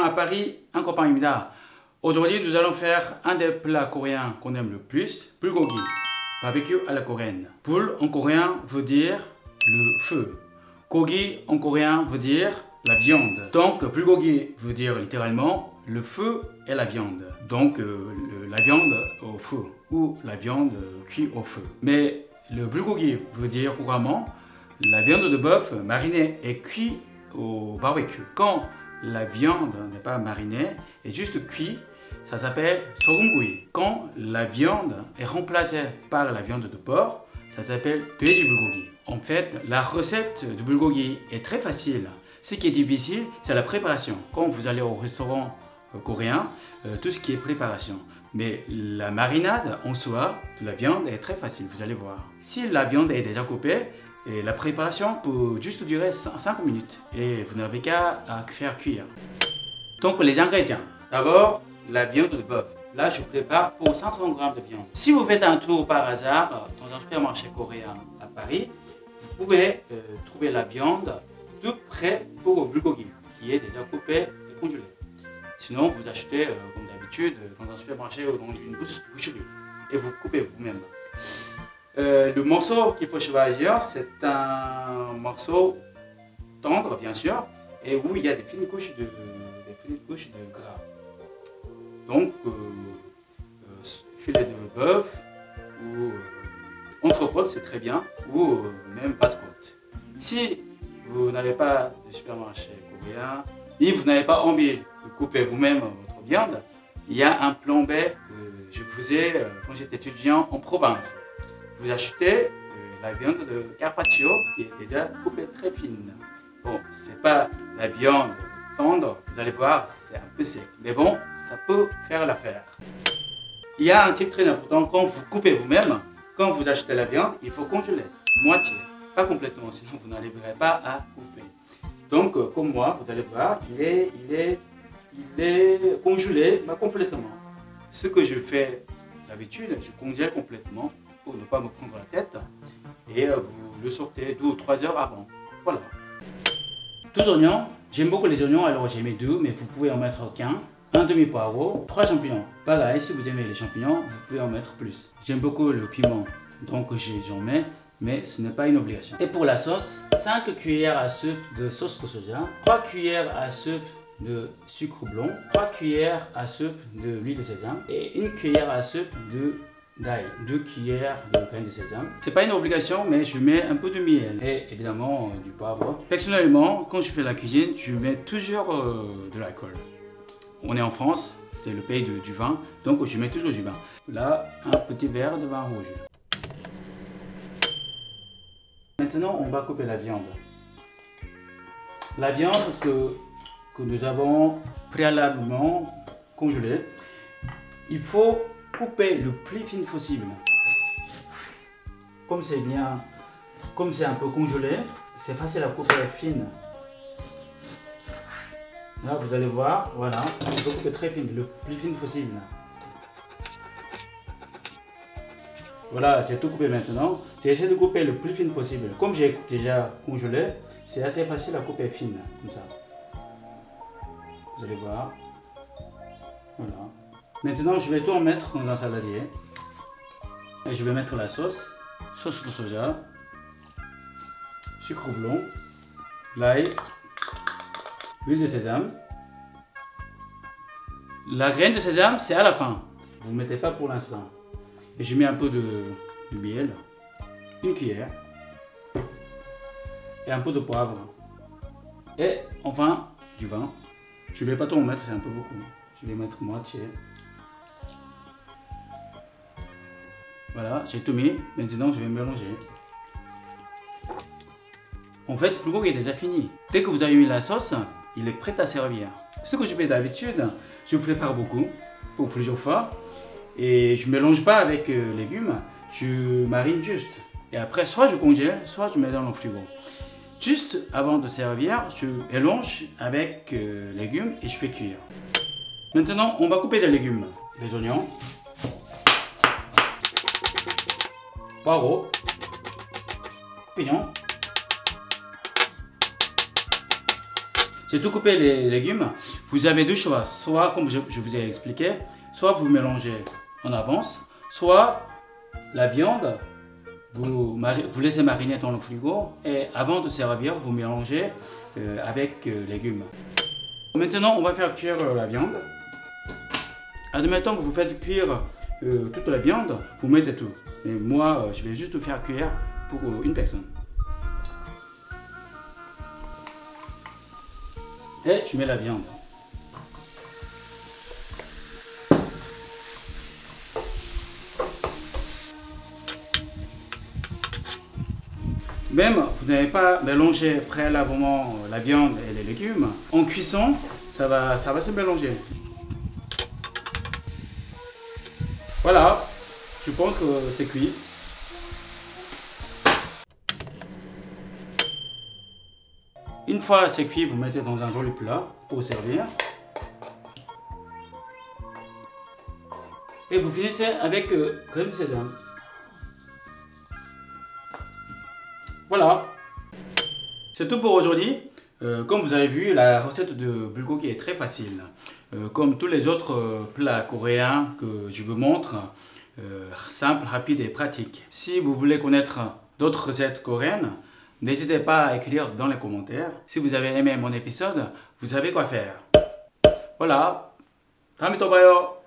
à Paris, un copain입니다. Aujourd'hui, nous allons faire un des plats coréens qu'on aime le plus, bulgogi, barbecue à la coréenne. Bul en coréen veut dire le feu. Gogi en coréen veut dire la viande. Donc, bulgogi veut dire littéralement le feu et la viande. Donc, la viande au feu ou la viande cuite au feu. Mais le bulgogi veut dire couramment la viande de bœuf marinée et cuite au barbecue. Quand la viande n'est pas marinée et juste cuite, ça s'appelle sogeumgui. Quand la viande est remplacée par la viande de porc, ça s'appelle 돼지 bulgogi. En fait, la recette du bulgogi est très facile. Ce qui est difficile, c'est la préparation. Quand vous allez au restaurant coréen, tout ce qui est préparation. Mais la marinade en soi de la viande est très facile, vous allez voir. Si la viande est déjà coupée, et la préparation peut juste durer 5 minutes et vous n'avez qu'à faire cuire. Donc les ingrédients. D'abord, la viande de bœuf. Là, je prépare pour 500 g de viande. Si vous faites un tour par hasard dans un supermarché coréen à Paris, vous pouvez trouver la viande tout prêt pour le bulgogi, qui est déjà coupé et congelé. Sinon, vous achetez comme d'habitude dans un supermarché ou dans une boucherie et vous coupez vous-même. Le morceau qu'il faut choisir, c'est un morceau tendre, bien sûr, et où il y a des fines couches de gras. Donc, filet de bœuf ou entrecôte, c'est très bien, ou même basse-côte. Si vous n'avez pas de supermarché coréen, et vous n'avez pas envie de couper vous-même votre viande, il y a un plan B que je faisais quand j'étais étudiant en province. Vous achetez la viande de carpaccio qui est déjà coupée très fine. Bon, c'est pas la viande tendre, vous allez voir, c'est un peu sec. Mais bon, ça peut faire l'affaire. Il y a un truc très important, quand vous coupez vous-même, quand vous achetez la viande, il faut congeler, moitié. Pas complètement, sinon vous n'arriverez pas à couper. Donc, comme moi, vous allez voir, il est congelé complètement. Ce que je fais d'habitude, je congèle complètement pour ne pas me prendre la tête et vous le sortez 2 ou 3 heures avant. Voilà. 12 oignons, j'aime beaucoup les oignons, alors j'ai mis 2, mais vous pouvez en mettre qu'un. Un demi-poireau, 3 champignons. Pareil, si vous aimez les champignons, vous pouvez en mettre plus. J'aime beaucoup le piment, donc j'en mets, mais ce n'est pas une obligation. Et pour la sauce, 5 cuillères à soupe de sauce soja, 3 cuillères à soupe de sucre blanc, 3 cuillères à soupe de l'huile de sésame et 1 cuillère à soupe de d'ail, 2 cuillères de graines de sésame. C'est pas une obligation, mais je mets un peu de miel et évidemment du poivre. Personnellement, quand je fais la cuisine, je mets toujours de l'alcool. On est en France, c'est le pays du vin, donc je mets toujours du vin. Là, un petit verre de vin rouge. Maintenant, on va couper la viande. La viande que nous avons préalablement congelée, il faut couper le plus fin possible. Comme c'est un peu congelé, c'est facile à couper fine. Là, vous allez voir, voilà, il faut couper très fine, le plus fine possible. Voilà, j'ai tout coupé maintenant. J'essaie de couper le plus fine possible. Comme j'ai déjà congelé, c'est assez facile à couper fine, comme ça. Vous allez voir. Voilà. Maintenant, je vais tout en mettre dans un saladier. Et je vais mettre la sauce de soja, sucre blanc, l'ail, l'huile de sésame. La graine de sésame, c'est à la fin. Vous ne mettez pas pour l'instant. Et je mets un peu de miel, 1 cuillère, et un peu de poivre. Et enfin, du vin. Je ne vais pas tout en mettre, c'est un peu beaucoup. Je vais mettre moitié. Voilà, j'ai tout mis. Maintenant, je vais mélanger. En fait, le bulgogi est déjà fini. Dès que vous avez mis la sauce, il est prêt à servir. Ce que je fais d'habitude, je prépare beaucoup, pour plusieurs fois. Et je ne mélange pas avec légumes, je marine juste. Et après, soit je congèle, soit je mets dans le frigo. Juste avant de servir, je mélange avec légumes et je fais cuire. Maintenant, on va couper des légumes. Les oignons, poireaux, champignons. J'ai tout coupé les légumes. Vous avez deux choix. Soit, comme je vous ai expliqué, soit vous mélangez en avance, soit la viande, vous laissez mariner dans le frigo et avant de servir, vous mélangez avec légumes. Maintenant, on va faire cuire la viande. Admettons que vous faites cuire toute la viande, vous mettez tout. Et moi, je vais juste faire cuire pour une personne. Et je mets la viande. Même vous n'avez pas mélangé préalablement la viande et les légumes. En cuisson, ça va se mélanger. Voilà, je pense que c'est cuit. Une fois c'est cuit, vous mettez dans un joli plat pour servir. Et vous finissez avec crème de sésame. Voilà, c'est tout pour aujourd'hui. Comme vous avez vu, la recette de bulgogi est très facile. Comme tous les autres plats coréens que je vous montre, simple, rapide et pratique. Si vous voulez connaître d'autres recettes coréennes, n'hésitez pas à écrire dans les commentaires. Si vous avez aimé mon épisode, vous savez quoi faire. Voilà, 다음에 또 봐요.